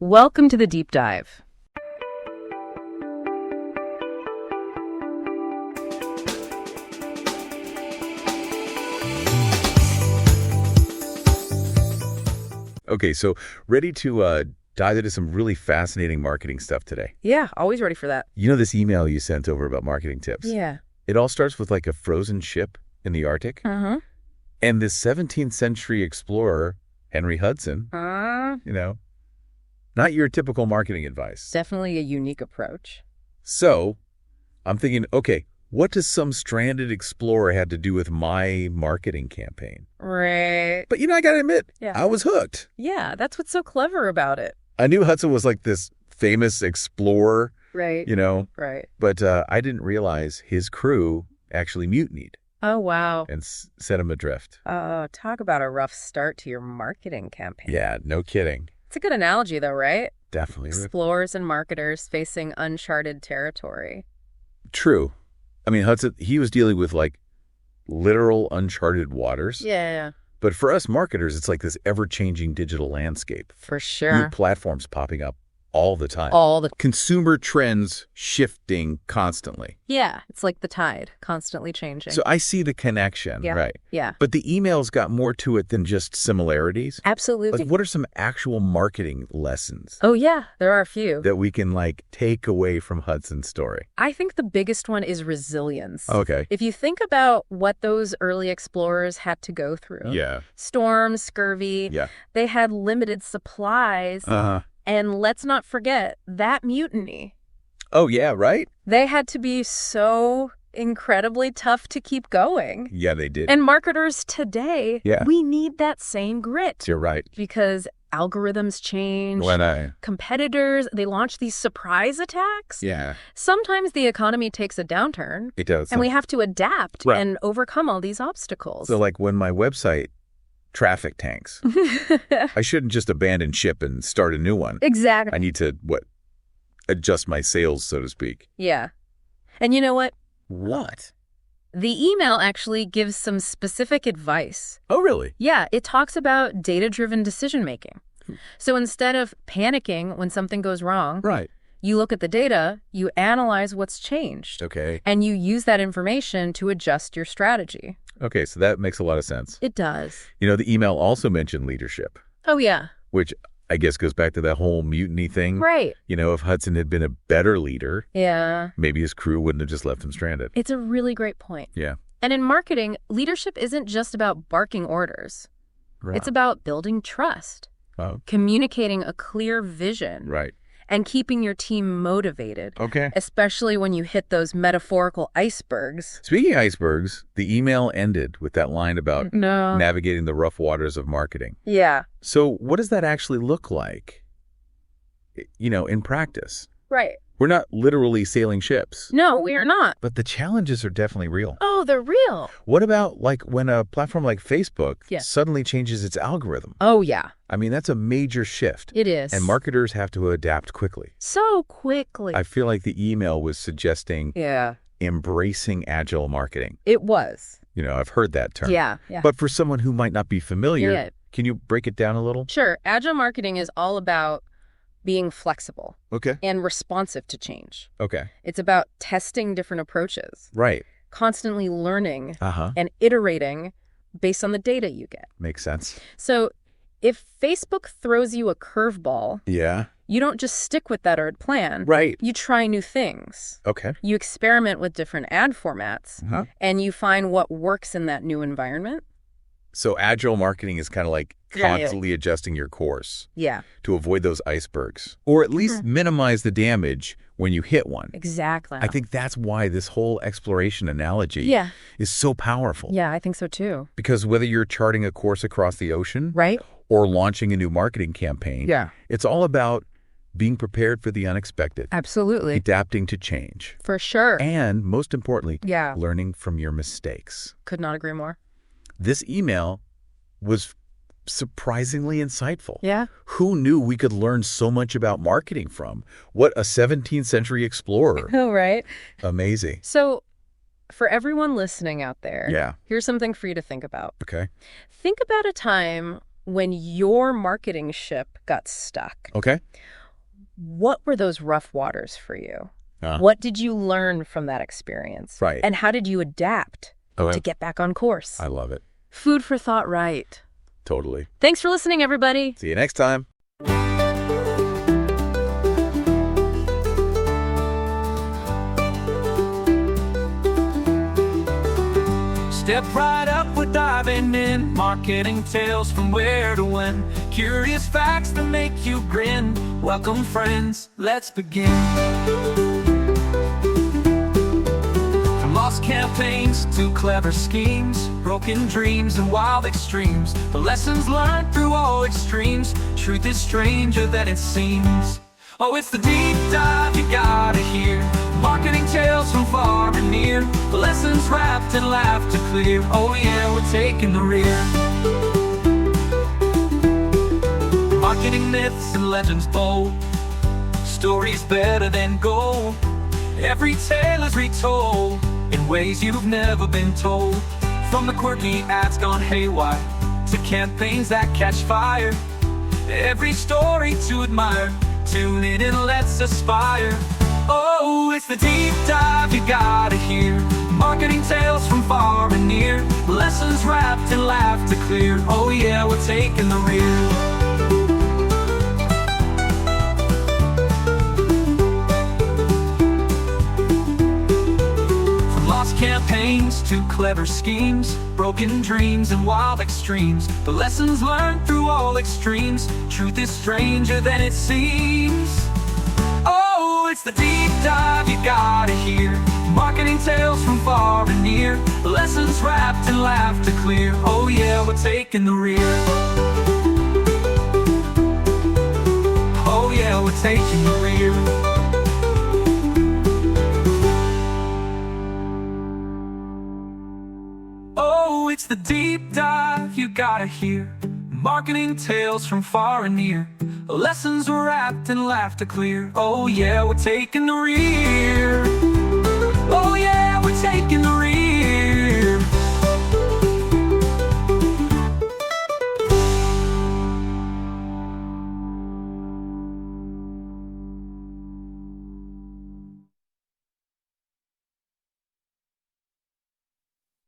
Welcome to the deep dive. Okay, so ready to dive into some really fascinating marketing stuff today. Yeah, always ready for that. You know this email you sent over about marketing tips? Yeah. It all starts with like a frozen ship in the Arctic. Uh-huh. And this 17th century explorer, Henry Hudson, not your typical marketing advice. Definitely a unique approach. So I'm thinking, okay, what does some stranded explorer have to do with my marketing campaign? Right. But I got to admit, Yeah. I was hooked. Yeah, that's what's so clever about it. I knew Hudson was like this famous explorer, Right. Right. but I didn't realize his crew actually mutinied Oh, wow. and set him adrift. Oh, talk about a rough start to your marketing campaign. Yeah, no kidding. It's a good analogy, though, right? Definitely. Explorers and marketers facing uncharted territory. True. I mean, Hudson, he was dealing with like literal uncharted waters. Yeah, But for us marketers, it's like this ever-changing digital landscape. for New sure. platforms popping up all the time. All the... Consumer trends shifting constantly. Yeah, it's like the tide, constantly changing. So I see the connection, Yeah. right? Yeah, But the email's got more to it than just similarities. absolutely. Like, what are some actual marketing lessons Oh, yeah, there are a few. that we can, like, take away from Hudson's story? I think the biggest one is resilience. Okay. If you think about what those early explorers had to go through, Yeah. storms, scurvy, Yeah. they had limited supplies, Uh-huh. and let's not forget that mutiny. Oh, yeah, right? They had to be so incredibly tough to keep going. Yeah, they did. And marketers today, Yeah. we need that same grit You're right. because algorithms change. Competitors, they launch these surprise attacks. Yeah, Sometimes the economy takes a downturn, it does. and we have to adapt Right. and overcome all these obstacles. So, like, when my website traffic tanks, I shouldn't just abandon ship and start a new one. Exactly. I need to, adjust my sails, so to speak. Yeah. And you know what? What? The email actually gives some specific advice. Oh, really? Yeah, it talks about data-driven decision-making. So instead of panicking when something goes wrong, Right. you look at the data, you analyze what's changed, Okay. and you use that information to adjust your strategy. Okay, so that makes a lot of sense. It does. The email also mentioned leadership, Oh, yeah. which I guess goes back to that whole mutiny thing. Right. If Hudson had been a better leader, Yeah. maybe his crew wouldn't have just left him stranded. It's a really great point. Yeah. And in marketing, leadership isn't just about barking orders. Right. It's about building trust, Oh, communicating a clear vision, right. and keeping your team motivated, Okay. especially when you hit those metaphorical icebergs. Speaking of icebergs, the email ended with that line about No. navigating the rough waters of marketing. Yeah. So what does that actually look like, in practice? Right. We're not literally sailing ships, No, we are not. but the challenges are definitely real. Oh, they're real. What about like when a platform like Facebook Yeah. suddenly changes its algorithm? Oh, yeah. I mean, that's a major shift. It is. And marketers have to adapt quickly. So quickly. I feel like the email was suggesting Yeah. embracing agile marketing. It was. I've heard that term. Yeah. Yeah. But for someone who might not be familiar, Yeah. can you break it down a little? Sure. Agile marketing is all about being flexible Okay. and responsive to change. Okay. It's about testing different approaches, Right. constantly learning Uh-huh. and iterating based on the data you get. Makes sense. So if Facebook throws you a curveball, Yeah. you don't just stick with that old plan. Right. You try new things. Okay. You experiment with different ad formats, Uh-huh. and you find what works in that new environment. So agile marketing is kind of like Yeah. constantly adjusting your course Yeah, to avoid those icebergs, or at least minimize the damage when you hit one. exactly. I think that's why this whole exploration analogy Yeah. is so powerful. Yeah, I think so too. Because whether you're charting a course across the ocean Right? or launching a new marketing campaign, Yeah. it's all about being prepared for the unexpected, Absolutely. adapting to change, For sure. and most importantly, Yeah. learning from your mistakes. Could not agree more. This email was surprisingly insightful. Yeah. Who knew we could learn so much about marketing from? What a 17th century explorer. Oh, right. Amazing. So for everyone listening out there, Yeah. here's something for you to think about. Okay. Think about a time when your marketing ship got stuck, Okay. what were those rough waters for you? Uh, What did you learn from that experience? Right. And how did you adapt Okay. to get back on course? I love it. Food for thought, right? Totally. Thanks for listening, everybody. See you next time. Step right up, we're diving in. Marketing tales from where to when. Curious facts that make you grin. Welcome, friends, let's begin. From lost campaigns to clever schemes, broken dreams and wild extremes, the lessons learned through all extremes. Truth is stranger than it seems. Oh, it's the deep dive you gotta hear. Marketing tales from far and near. The lessons wrapped in laughter clear. Oh yeah, we're taking the rear. Marketing myths and legends bold. Stories better than gold. Every tale is retold in ways you've never been told. From the quirky ads gone haywire to campaigns that catch fire. Every story to admire. Tune in and let's aspire. Oh, it's the deep dive you gotta hear. Marketing tales from far and near. Lessons wrapped in laughter clear. Oh yeah, we're taking the rear. From lost campaigns to clever schemes, broken dreams and wild extremes, the lessons learned through all extremes. Truth is stranger than it seems. Oh, it's the deep dive you gotta hear. Marketing tales from far and near. Lessons wrapped in laughter clear. Oh yeah, we're taking the rear. Oh yeah, we're taking the rear. Oh, it's the deep dive you gotta hear. Marketing tales from far and near. Lessons wrapped in laughter clear. Oh yeah, we're taking the rear.